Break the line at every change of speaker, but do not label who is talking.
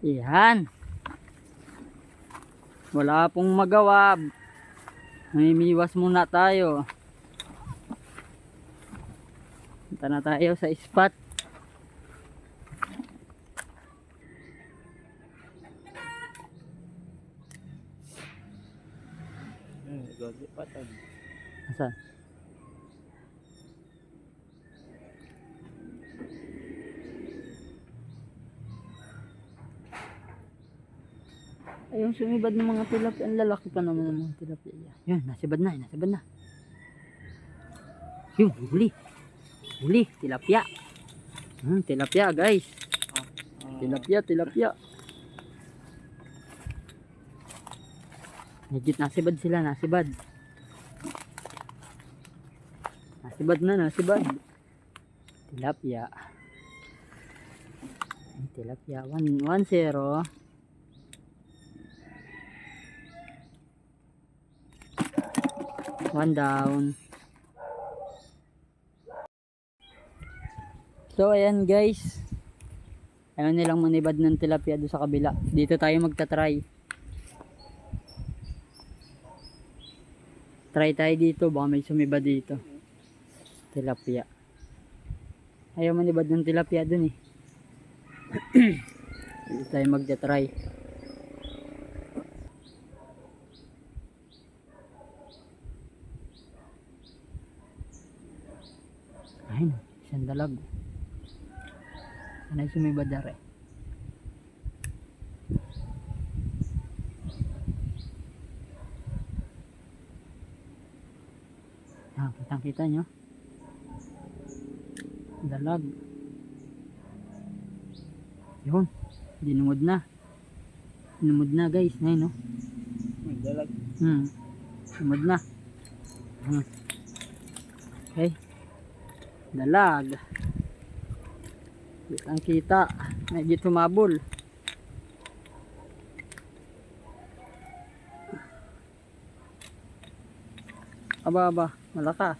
Yan. Wala pong magawa. Namimiwas muna tayo. Punta na tayo sa spot. Asan? Ayun, sumibad ng mga tilapia. Ang lalaki pa naman ng mga tilapia. Yun, nasibad na, nasibad na. Yun, huli. Huli, tilapia. Tilapia guys. Tilapia, tilapia. Higit nasibad sila, nasibad. Nasibad na, nasibad. Tilapia. Tilapia, 1-0. One down. So ayan guys, ayaw nilang manibad ng tilapia doon sa kabila. Dito tayo magta-try. Try tayo dito, baka may sumibad dito. Tilapia. Ayaw manibad ng tilapia doon eh. Dito tayo magta-try. Ayun, isang dalag. Sana'y sumibad na rin. Kitang kita nyo. Dalag. Yun, dinungod na. Dinungod na guys. Ayun no.
Dalag.
Dinungod na. Okay. Dalag. Kitang kita. Medyo tumabol. Aba, malakas.